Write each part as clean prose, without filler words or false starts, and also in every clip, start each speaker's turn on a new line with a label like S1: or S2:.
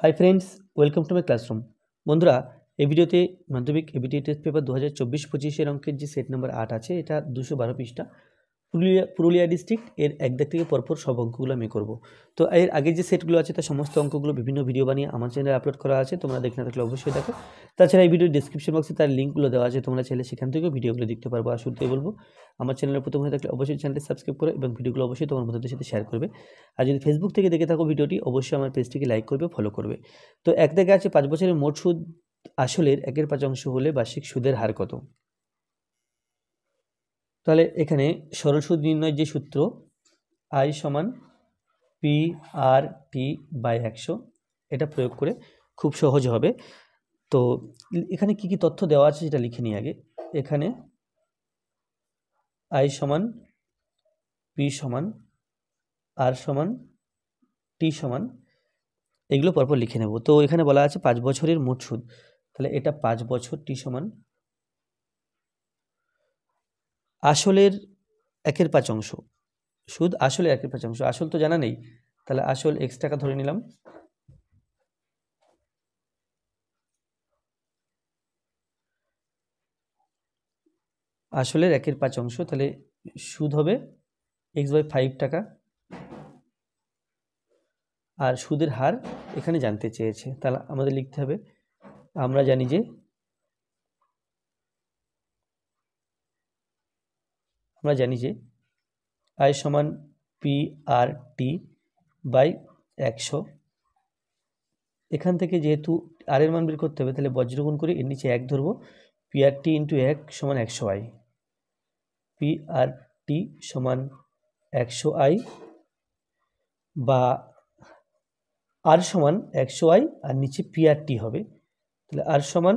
S1: Hi friends, welcome to my classroom. বন্ধুরা, এই ভিডিওতে মাধ্যমিক এবিটি টেস্ট পেপার 2024-25 অঙ্কের যে সেট নাম্বার 8 আছে, এটা 212 পৃষ্ঠা। পুরুলিয়া ডিস্ট্রিক্ট এর এক দাগ থেকে পরপর সব অঙ্কগুলো আমি করব। তো এর আগে যে সেটগুলো আছে তার সমস্ত অঙ্কগুলো বিভিন্ন ভিডিও বানিয়ে আমার চ্যানেলে আপলোড করা আছে, তোমরা দেখে না থাকলে অবশ্যই দেখো। তাছাড়া এই ভিডিওর ডিসক্রিপশন বক্সে তার লিঙ্কগুলো দেওয়া আছে, তোমরা চাইলে সেখান থেকেও ভিডিওগুলো দেখতে পারবো। আর শুরুতেই বলবো, আমার চ্যানেলে প্রথম হয়ে থাকলে অবশ্যই চ্যানেলটি সাবস্ক্রাইব করো এবং ভিডিওগুলো অবশ্যই তোমার বন্ধুদের সাথে শেয়ার করবে। আর যদি ফেসবুক থেকে দেখে থাকো ভিডিওটি, অবশ্যই আমার পেজটিকে লাইক করবে, ফলো করবে। তো এক দাগে আছে 5 বছরের মোট সুদ আসলের 1/5 হলে বার্ষিক সুদের হার কত? তাহলে এখানে সরল সুদ নির্ণয়ের যে সূত্র I সমান PR/T/100, এটা প্রয়োগ করে খুব সহজ হবে। তো এখানে কি কি তথ্য দেওয়া আছে সেটা লিখে নিই আগে। এখানে I সমান P সমান R সমান T সমান, এগুলো পরপর লিখে নেব। তো এখানে বলা আছে 5 বছরের মোট সুদ, তাহলে এটা 5 বছর T সমান আসলের 1/5, সুদ আসলের 1/5। আসল তো জানা নেই, তাহলে আসল x টাকা ধরে নিলাম, আসলের 1/5, তাহলে সুদ হবে x/5 টাকা। আর সুদের হার এখানে জানতে চেয়েছে, তাহলে আমাদের লিখতে হবে, আমরা জানি যে I সমান PR/T/100। এখান থেকে যেহেতু আর এর মান বের করতে হবে, তাহলে বজ্রগুণ করে এর নিচে 1 ধরবো। PR/T × 1 সমান 100I, PR/T সমান 100I, বা R সমান 100I আর নিচে PR/T হবে, তাহলে R সমান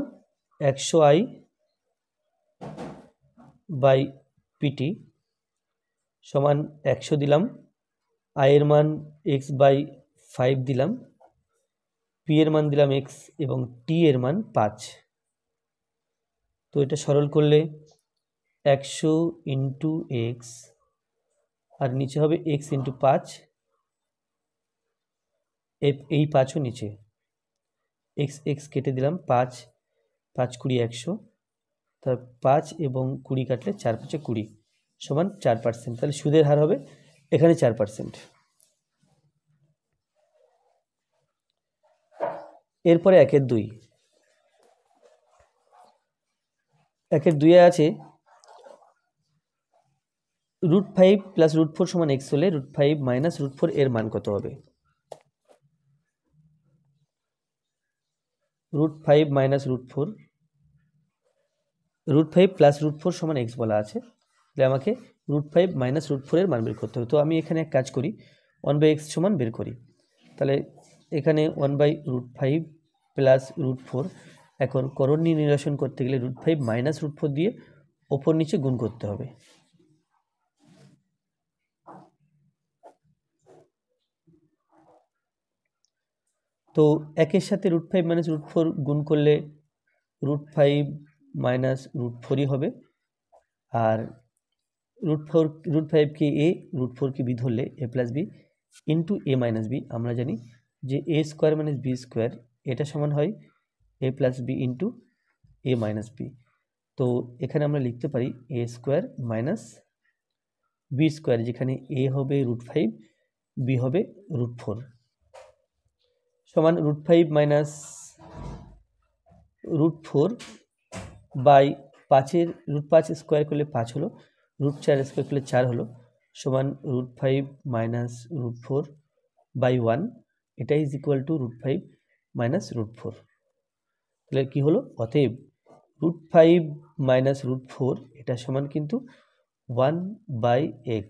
S1: 100I/PT সমান 100 দিলাম, I এর মান x/5 দিলাম, P এর মান দিলাম x এবং T এর মান 5। তো এটা সরল করলে 100 × x আর নিচে হবে x × 5, এই 5ও নিচে, x কেটে দিলাম, 5 5 20 100, তার 5 এবং 20 কাটলে 4 5 20 সমান 4%। তাহলে সুদের হার হবে এখানে 4%। এরপরে 1/2, 1/2 আছে √5 + √4 সমান x হলে √5 - √4 এর মান কত হবে? √5 - √4, √5 + √4 সমান x বলা আছে, তাহলে আমাকে √5 - √4 এর মান বের করতে হবে। তো আমি এখানে এক কাজ করি, 1/x সমান বের করি। তাহলে এখানে 1/√5 + √4, এখন করণী নিরসন করতে গেলে √5 - √4 দিয়ে ওপর নিচে গুণ করতে হবে। তো একের সাথে √5 - √4 গুণ করলে √5 - √4ই হবে, আর √5 কে a, √4 কে b ধরলে a + b × a - b। আমরা জানি যে a² - b², এটা সমান হয় a + b × a - b। তো এখানে আমরা লিখতে পারি a² - b², যেখানে a হবে √5, b হবে √4, সমান √5 - √4 বাই 5-এর √5 স্কোয়ার করলে 5 হলো, √4 স্কোয়ার করলে 4 হলো, সমান √5 - √4 বাই 1, এটা ইজ ইকুয়াল টু √5 - √4। তাহলে কি হলো? অতএব √5 - √4 এটা সমান কিন্তু 1/x।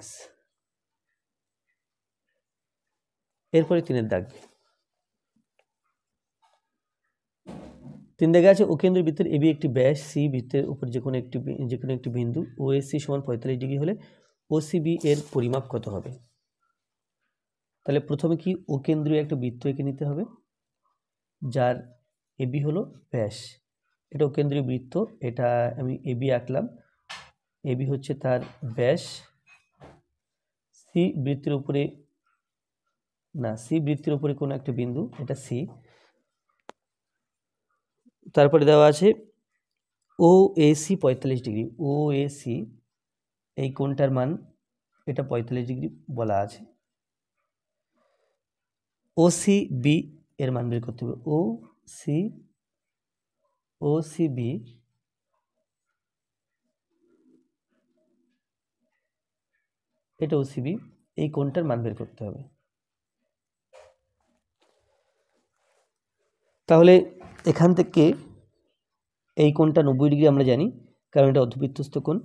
S1: এরপরে 3-এর দাগ, 3 দাগে আছে অকেন্দ্র বৃত্তের AB একটি ব্যাস, C বৃত্তের উপর যে কোনো একটি বিন্দু OSC সমান 45 ডিগ্রি হলে OCB এর পরিমাপ কত হবে? তাহলে প্রথমে কি অকেন্দ্রীয় একটা বৃত্ত এঁকে নিতে হবে, যার AB হলো ব্যাস, এটা অকেন্দ্রীয় বৃত্ত, এটা আমি AB আঁকলাম, AB হচ্ছে তার ব্যাস। C বৃত্তের উপরে কোনো একটা বিন্দু, এটা C, তারপরে দেওয়া আছে ও এসি 45 ডিগ্রি, ও এসি এই কোণটার মান এটা 45 ডিগ্রি বলা আছে। ও সি বি এর মান বের করতে হবে। ও সি বি এটা ওসিবি, এই কোণটার মান বের করতে হবে। তাহলে এখান থেকে এই কোণটা 90 ডিগ্রি আমরা জানি, কারণ এটা অর্ধবৃত্তস্থ কোণ।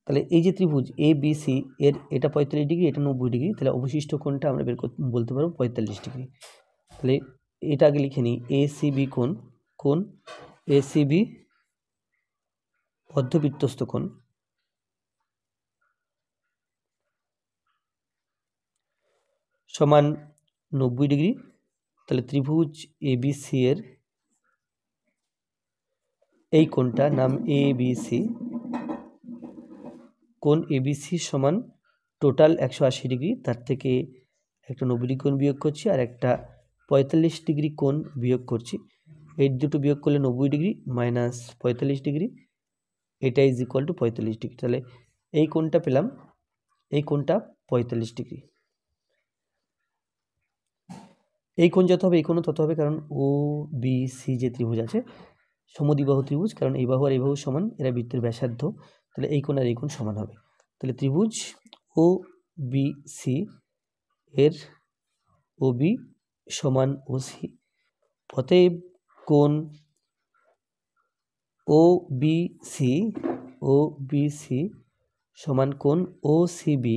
S1: তাহলে এই যে ত্রিভুজ এ বি সি এর এটা 45 ডিগ্রি, এটা 90 ডিগ্রি, তাহলে অবশিষ্ট কোণটা আমরা বলতে পারবো 45 ডিগ্রি। তাহলে এটা আগে লিখে নিই, এ সি বি কোণ এ সি বি অর্ধবৃত্তস্থ কোণ সমান 90 ডিগ্রি। তাহলে ত্রিভুজ এবিসি এর এই কোণটা নাম এবিসি, কোণ এবিসি সমান টোটাল 180 ডিগ্রি, তার থেকে একটা 90 ডিগ্রি কোণ বিয়োগ করছি আর একটা 45 ডিগ্রি কোণ বিয়োগ করছি। এই দুটো বিয়োগ করলে 90 ডিগ্রি মাইনাস 45 ডিগ্রি, এটা ইজ ইকুয়াল টু 45 ডিগ্রি। তাহলে এই কোণটা পেলাম, এই কোণটা 45 ডিগ্রি। এই কোণ যত হবে এই কোণও তত হবে, কারণ ও বি সি যে ত্রিভুজ আছে সমদ্বিবাহু ত্রিভুজ, কারণ এই বাহু আর এই বাহু সমান, এরা বৃত্তের ব্যাসার্ধ, তাহলে এই কোণ আর এই কোণ সমান হবে। তাহলে ত্রিভুজ ও বি সি এর ও বি সমান ও সি, অতএব কোণ ও বি সি সমান কোণ ও সি বি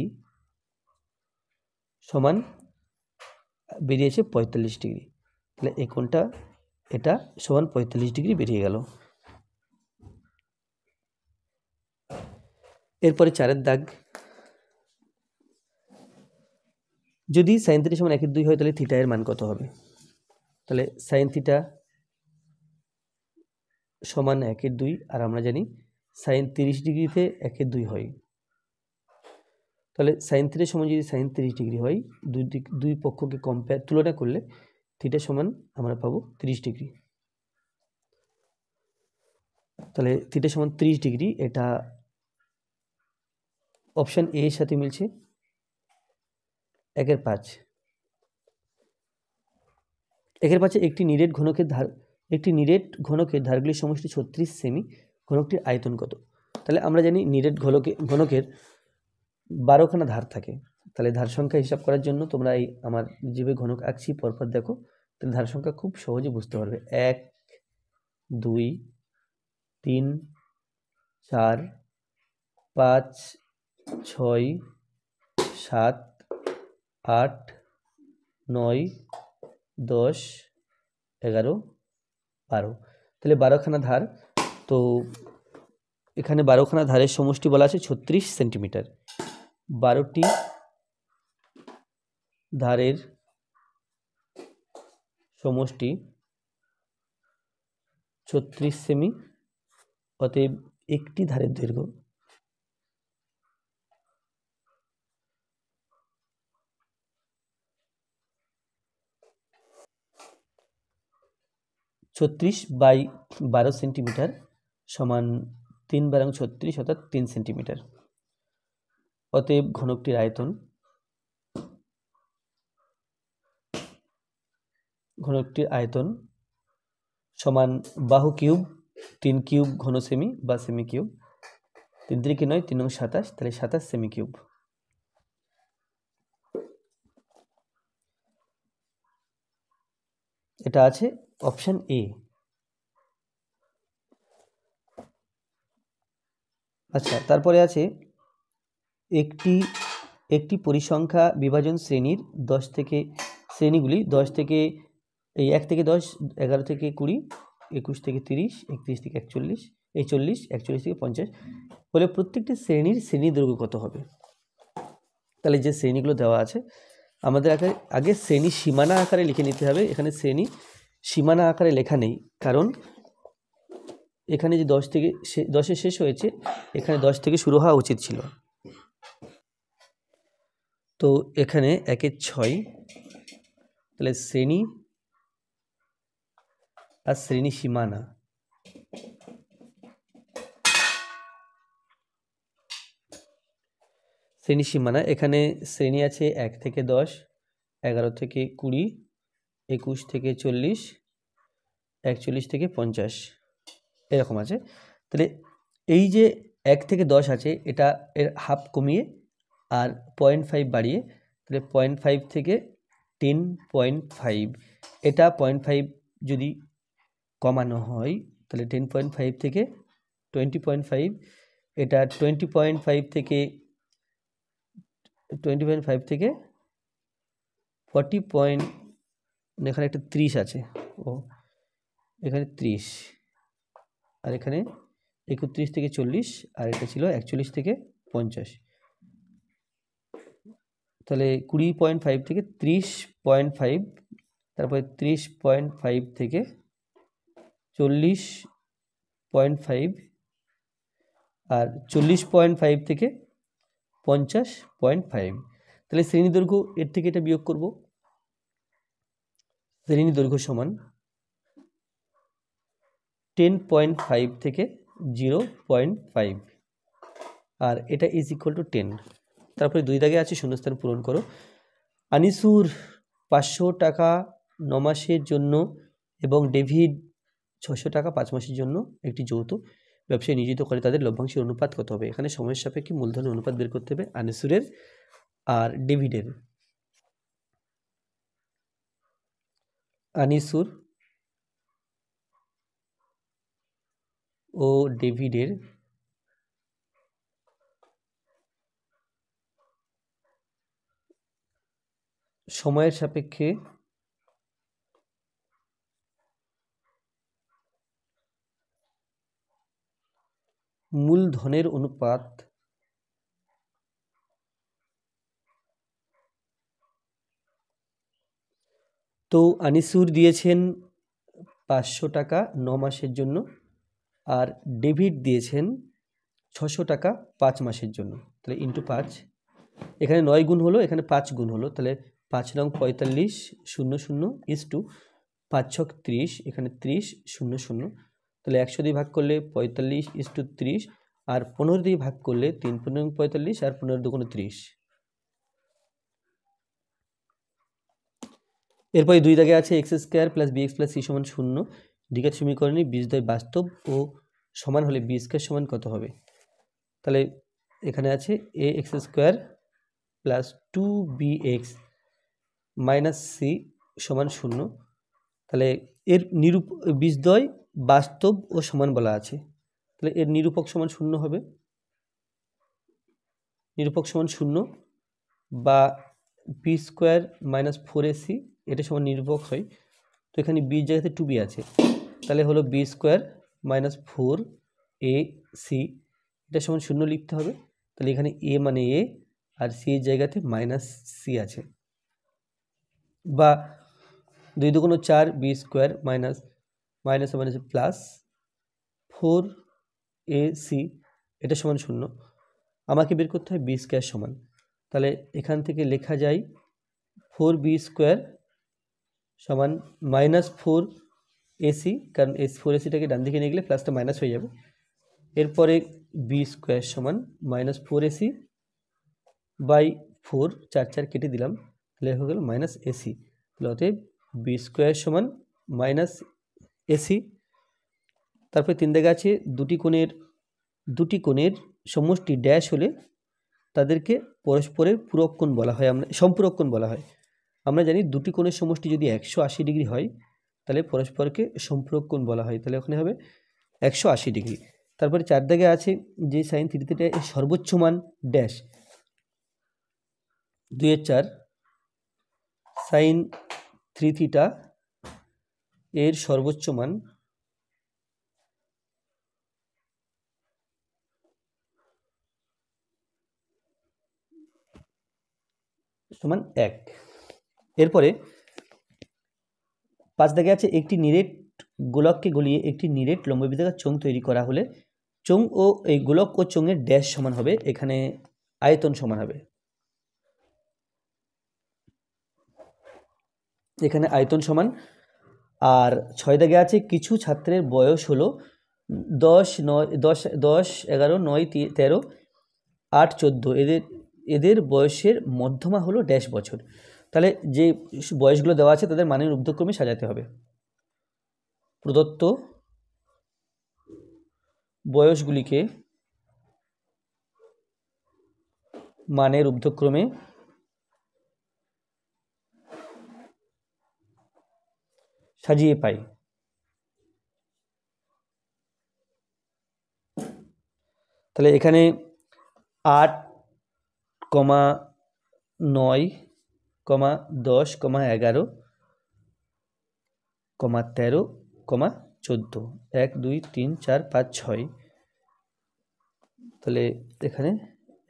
S1: সমান বেরিয়েছে 45 ডিগ্রি। তাহলে এই কোণটা এটা সমান 45 ডিগ্রি বেরিয়ে গেল। এরপরে 4 দাগ, যদি সাইন থিটা সমান 1/2 হয় তাহলে থিটা এর মান কত হবে? তাহলে সাইন থিটা সমান 1/2, আর আমরা জানি সাইন 30 ডিগ্রিতে 1/2 হয়। তাহলে সাইন থিটা সমান যদি সাইন 30 ডিগ্রি হয়, দুই পক্ষকে তুলনা করলে থিটা সমান আমরা পাবো 30 ডিগ্রি। তাহলে থিটা সমান 30 ডিগ্রি, এটা অপশন এ এর সাথে মিলছে। 1/5 একটি নিরেট ঘনকের ধারগুলির সমষ্টি 36 সেমি, ঘনকটির আয়তন কত? তাহলে আমরা জানি নিরেট ঘনকের 12খানা ধার থাকে। তাহলে ধার সংখ্যা হিসাব করার জন্য তোমরা এই আমার যেভাবে ঘনক আঁকছি পরপর দেখো, তাহলে ধার সংখ্যা খুব সহজে বুঝতে পারবে। 1 2 3 4 5 6 7 8 9 10 11 12, তাহলে 12খানা ধার। তো এখানে 12খানা ধারের সমষ্টি বলা আছে 36 সেন্টিমিটার। 12টি ধারের সমষ্টি 36 সেমি, অতএব একটি ধারের দৈর্ঘ্য 36/12 সেন্টিমিটার সমান 3/36 অর্থাৎ 3 সেন্টিমিটার। অতএব ঘনকটির আয়তন সমান বাহু কিউব 3 কিউব ঘন সেমি বা সেমি কিউব, 3 3 9 3 27, তাহলে 27 সেমি কিউব। এটা আছে অপশন এ। আচ্ছা, তারপরে আছে একটি পরিসংখ্যা বিভাজন শ্রেণীর 10 থেকে শ্রেণীগুলি 10 থেকে এই 1 থেকে 10, 11 থেকে 20, 21 থেকে 30, 31 থেকে 41, 40, 41 থেকে 50 বলে প্রত্যেকটি শ্রেণী দৈর্ঘ্য কত হবে? তাহলে যে শ্রেণীগুলো দেওয়া আছে আমাদের আগে শ্রেণী সীমানা আকারে লিখে নিতে হবে। এখানে শ্রেণী সীমানা আকারে লেখা নেই, কারণ এখানে যে 10 শেষ হয়েছে, এখানে 10 থেকে শুরু হওয়া উচিত ছিল। তো এখানে 1 6, তাহলে শ্রেণী আর শ্রেণী সীমানা। শ্রেণী সীমানা, এখানে শ্রেণী আছে 1 থেকে 10, 11 থেকে 20, 21 থেকে 40, 41 থেকে 50 এরকম আছে। তাহলে এই যে 1 থেকে 10 আছে, এটা এর হাফ কমিয়ে আর 0.5 বাড়িয়ে, তাহলে 0.5 থেকে 10.5, এটা 0.5 যদি কমানো হয় তাহলে 10.5 থেকে 20.5, এটা 20.5 থেকে 40 এখানে একটা 30 আছে, ও এখানে 30, আর এখানে 31 থেকে 40, আর এটা ছিল 41 থেকে 50, তাহলে 20.5 থেকে 30.5, তারপরে 30.5 থেকে 40.5, আর 40.5 থেকে 50.5। তাহলে শ্রেণী দৈর্ঘ্য এর থেকে এটা বিয়োগ করব। শ্রেণী দৈর্ঘ্য সমান 10.5 থেকে 0.5, আর এটা ইজ ইকুয়াল টু 10। তারপরে 2 দাগে আছে শূন্যস্থান পূরণ করো। আনিসুর 500 টাকা 9 মাসের জন্য এবং ডেভিড 600 টাকা 5 মাসের জন্য একটি যৌথ ব্যবসায় নিয়োজিত করে, তাদের লভ্যাংশের অনুপাত কত হবে? এখানে সময়ের সাপেক্ষে মূলধনের অনুপাত বের করতে হবে আনিসুরের আর ডেভিডের। আনিসুর ও ডেভিডের সময়ের সাপেক্ষে মূলধনের অনুপাত তো আনিসুর দিয়েছেন 500 টাকা 9 মাসের জন্য, আর ডেভিড দিয়েছেন 600 টাকা 5 মাসের জন্য। তাহলে ইন্টু 5, এখানে 9 গুণ হলো, এখানে 5 গুণ হলো, তাহলে 5 নং 45 0 0 ইস টু 5 ছক 30, এখানে 30 0 0, তাহলে 100 দিয়ে ভাগ করলে 45 ইস টু 30, আর 15 দিয়ে ভাগ করলে 3 15 45, আর 15 দুগুণে 30। এরপরে 2 দাগে আছে x square plus bx plus c সমান 0। দ্বিঘাত সমীকরণে বীজদ্বয় বাস্তব ও সমান হলে b স্কয়ার সমান কত হবে? তাহলে এখানে আছে ax square plus 2bx minus c সমান 0। তাহলে এর বীজদ্বয় বাস্তব ও সমান বলা আছে, তাহলে এর নিরূপক সমান 0 হবে। নিরূপক সমান 0 বা বি স্কোয়ার মাইনাস 4ac, এটা সমান নিরূপক হয়। তো এখানে বি জায়গাতে 2b আছে, তাহলে হলো বি স্কোয়ার মাইনাস 4ac, এটা সমান 0 লিখতে হবে। তাহলে এখানে a মানে a, আর c এর জায়গাতে মাইনাস c আছে। বা 2 দুগুণ 4 b square minus minus minus plus 4ac, এটা সমান 0। আমাকে বের করতে হয় বি স্কোয়ার সমান, তাহলে এখান থেকে লেখা যায় 4b স্কোয়ার সমান মাইনাস 4ac, কারণ 4ac-টাকে ডান দিকে নিয়ে গেলে প্লাসটা মাইনাস হয়ে যাবে। এরপরে বি স্কোয়ার সমান মাইনাস 4ac বাই 4, 4 4 কেটে দিলাম, তাহলে হয়ে গেল মাইনাস এসি। তাহলে অতএব বি স্কোয়ার সমান মাইনাস এসি। তারপরে 3 দাগে আছে দুটি কোণের সমষ্টি ড্যাশ হলে তাদেরকে পরস্পরের পূরক কোণ বলা হয়, আমরা সম্পূরক কোণ বলা হয়। আমরা জানি দুটি কোণের সমষ্টি যদি 180 ডিগ্রি হয় তাহলে পরস্পরকে সম্পূরক কোণ বলা হয়, তাহলে ওখানে হবে 180 ডিগ্রি। তারপরে 4 দাগে আছে যে সাইন থিটা থিটা এর সর্বোচ্চ মান ড্যাশ, 2/4 সাইন 3 থিটা এর সর্বোচ্চ মান সমান 1। এরপরে 5 দাগে আছে একটি নিরেট গোলককে গলিয়ে একটি নিরেট লম্ববৃত্তাকার চোঙ তৈরি করা হলে চোঙ ও এই গোলক ও চোঙের ড্যাশ সমান হবে, এখানে আয়তন সমান হবে। এখানে আয়তন সমান আর 6 দাগে আছে কিছু ছাত্রের বয়স হলো 10 9 10 10 11 9 13 8 14, এদের বয়সের মধ্যমা হলো ড্যাশ বছর। তাহলে যে বয়সগুলো দেওয়া আছে তাদের মানের ঊর্ধ্বক্রমে সাজাতে হবে। প্রদত্ত বয়সগুলিকে মানের ঊর্ধ্বক্রমে সাজিয়ে পাই। তাহলে এখানে 8, 9, 10, 11, 13, 14, 1 2 3 4 5 6। তাহলে এখানে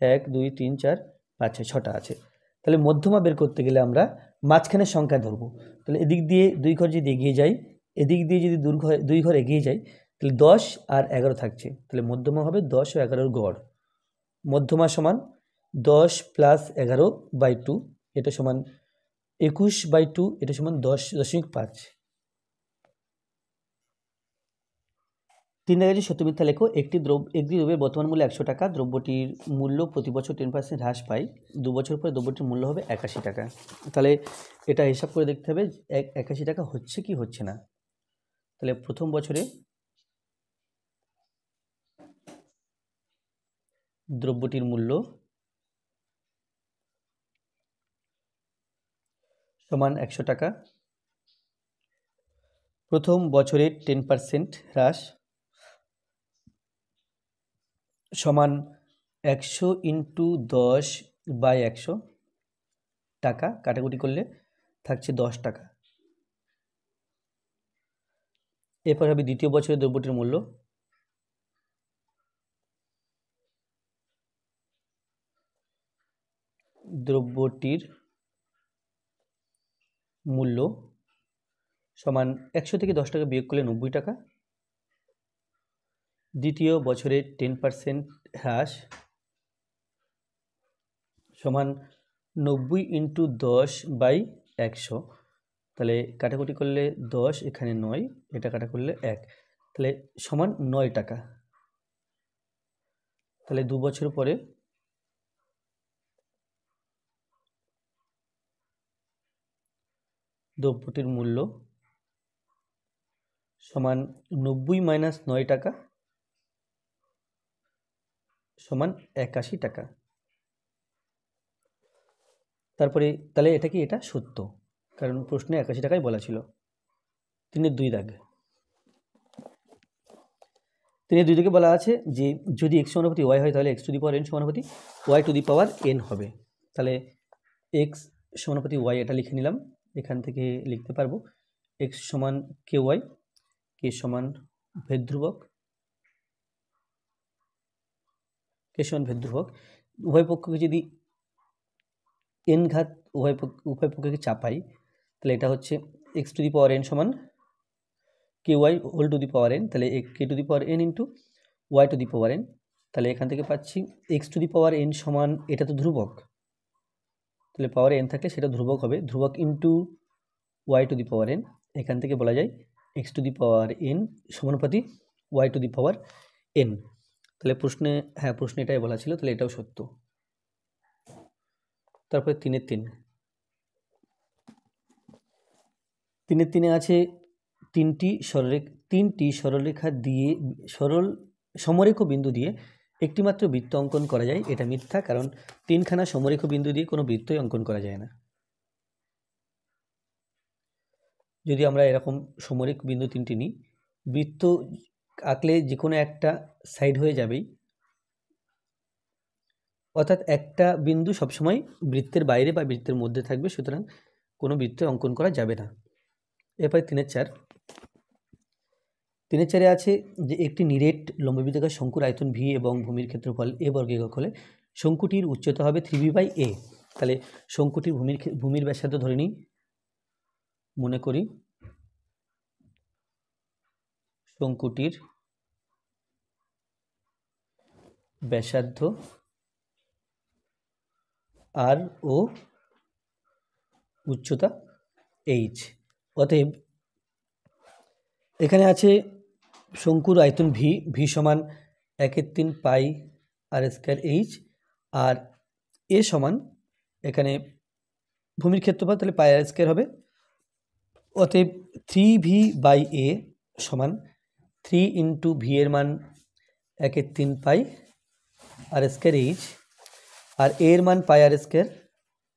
S1: 1 2 3 4 5 6 6টা আছে। তাহলে মধ্যমা বের করতে গেলে আমরা মাঝখানের সংখ্যা ধরবো। তাহলে এদিক দিয়ে 2 ঘর যদি এগিয়ে যাই, এদিক দিয়ে যদি 2 ঘর এগিয়ে যাই, তাহলে 10 আর 11 থাকছে। তাহলে মধ্যমা হবে 10 ও 11-র গড়। মধ্যমা সমান 10 + 11/2, এটা সমান 21/2, এটা সমান 10.5। 3 দাগে সত্য মিথ্যা লেখো। একটি দ্রব্যের বর্তমান মূল্য 100 টাকা, দ্রব্যটির মূল্য প্রতি বছর 10% হ্রাস পায়, 2 বছর পরে দ্রব্যটির মূল্য হবে 81 টাকা। তাহলে এটা হিসাব করে দেখতে হবে 81 টাকা হচ্ছে কি হচ্ছে না। তাহলে প্রথম বছরে দ্রব্যটির মূল্য সমান 100 টাকা, প্রথম বছরে 10% হ্রাস সমান 100 × 10/100 টাকা, কাটাকুটি করলে থাকছে 10 টাকা। এরপর হবে দ্বিতীয় বছরের দ্রব্যটির মূল্য, সমান 100 থেকে 10 টাকা বিয়োগ করলে 90 টাকা। দ্বিতীয় বছরের 10% হ্রাস সমান 90 × 10/100, তাহলে কাটাকুটি করলে 10, এখানে 9, এটা কাটা করলে 1, তাহলে সমান 9 টাকা। তাহলে 2 বছর পরে দ্রব্যটির মূল্য সমান 90 - 9 টাকা সমান 81 টাকা। তারপরে তাহলে এটা সত্য, কারণ প্রশ্নে 81 টাকাই বলা ছিল। 3-এর 2 দাগ। 3-এর 2 দাগে বলা আছে যে যদি x সমানুপাতি y হয় তাহলে x⁴n সমানুপাতি y⁴n হবে। তাহলে x সমানুপাতি y এটা লিখে নিলাম, এখান থেকে লিখতে পারবো x সমান ky, k সমান ভেদ ধ্রুবক, উভয় পক্ষকে যদি n ঘাত উভয় পক্ষকে চাপাই, তাহলে এটা হচ্ছে x⁴n সমান ky n, তাহলে k⁴n × y⁴n। তাহলে এখান থেকে পাচ্ছি x⁴n সমান, এটা তো ধ্রুবক, তাহলে পাওয়ার n থাকলে সেটা ধ্রুবক হবে, ধ্রুবক ইন্টু y⁴n। এখান থেকে বলা যায় x⁴n সমানুপাতি y⁴n। তাহলে প্রশ্নে এটাই বলা ছিল, তাহলে এটাও সত্য। তারপরে 3-এর 3। 3-এর 3-এ আছে তিনটি সরলরেখা দিয়ে সমরেখ বিন্দু দিয়ে একটি মাত্র বৃত্ত অঙ্কন করা যায়। এটা মিথ্যা, কারণ 3খানা সমরেখ বিন্দু দিয়ে কোনো বৃত্তই অঙ্কন করা যায় না। যদি আমরা এরকম সমরেখ বিন্দু 3টি নিই, বৃত্ত আঁকলে যে কোনো একটা সাইড হয়ে যাবেই, অর্থাৎ একটা বিন্দু সবসময় বৃত্তের বাইরে বা বৃত্তের মধ্যে থাকবে, সুতরাং কোনো বৃত্ত অঙ্কন করা যাবে না। এরপরে 3-এর 4। 3-এর 4-এ আছে যে একটি নিরেট লম্ববৃত্তাকার শঙ্কুর আয়তন v এবং ভূমির ক্ষেত্রফল a বর্গ একক হলে শঙ্কুটির উচ্চতা হবে 3b/a। তাহলে শঙ্কুটির ভূমির ব্যাসার্ধ ধরে নিই, মনে করি শঙ্কুটির ব্যাসার্ধ r ও উচ্চতা h। অতএব এখানে আছে শঙ্কুর আয়তন ভি, ভি সমান 1/3 পাই আর স্কয়ার এইচ, আর এ সমান এখানে ভূমির ক্ষেত্রফল, তাহলে পাই আর স্কয়ার হবে। অতএব 3v/a সমান 3 ইন্টু ভি এর মান 1/3 পাই আর স্কয়ার এইচ, আর এ এর মান পাই আর স্কয়ার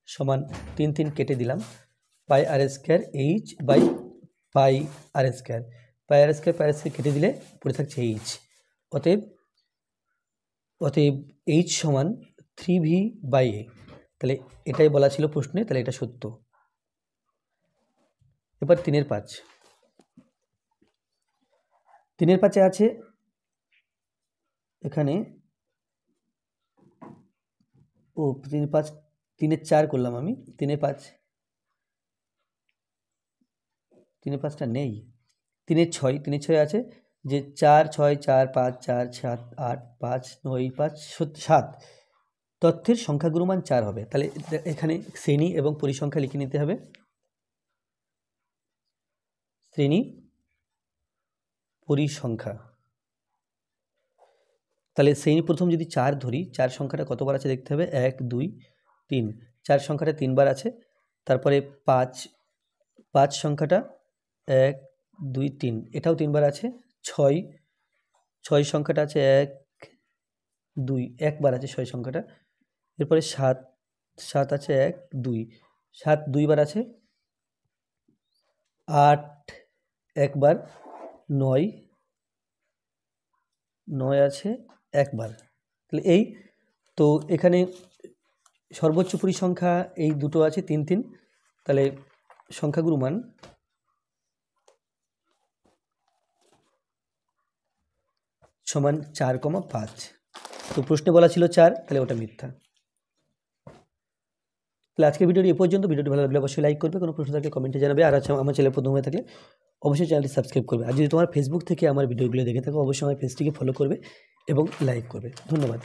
S1: সমান 3 কেটে দিলাম, pi r square h by pi r square, pi r square কেটে দিলে পড়ে থাকছে এইচ। অতএব এইচ সমান 3v/a, তাহলে এটাই বলা ছিল প্রশ্নে, তাহলে এটা সত্য। এবার 3-এর 5। 3-এর 5-এ আছে এখানে 3-এর 5, 3-এর 4 করলাম আমি, 3-এর 5, 3-এর 5টা নেই, 3-এর 6, 3-এর 6 আছে যে 4 6 4 5 4 7 8 5 9 5 7, তথ্যের সংখ্যা গুণমান 4 হবে। তাহলে এখানে শ্রেণী এবং পরিসংখ্যা লিখে নিতে হবে। শ্রেণী পরিসংখ্যা, তাহলে শ্রেণী প্রথম যদি 4 ধরি, 4 সংখ্যাটা কতবার আছে দেখতে হবে, 1 2 3, 4 সংখ্যাটা 3 বার আছে। তারপরে 5, 5 সংখ্যাটা 1 2 3, এটাও 3 বার আছে। 6, 6 সংখ্যাটা আছে 1 2, 1 বার আছে 6 সংখ্যাটা। এরপরে 7, 7 আছে 1 2, 7 2 বার আছে। 8 1 বার, 9, 9 আছে 1 বার। তাহলে এই তো এখানে সর্বোচ্চ পরিসংখ্যা এই দুটো আছে 3 3, তাহলে সংখ্যাগুরু মান সমান 4,5। তো প্রশ্নে বলা ছিল 4, তাহলে ওটা মিথ্যা। তাহলে আজকের ভিডিওটি এ পর্যন্ত। ভিডিওটি ভালো লাগলে অবশ্যই লাইক করবে, কোনো প্রশ্ন থাকলে কমেন্টে জানাবে, আর আমার চ্যানেল প্রথম হয়ে থাকলে অবশ্যই চ্যানেলটি সাবস্ক্রাইব করবে। আর যদি তোমার ফেসবুক থেকে আমার ভিডিওগুলো দেখে থাকো, অবশ্যই আমার পেজটিকে ফলো করবে এবং লাইক করবে। ধন্যবাদ।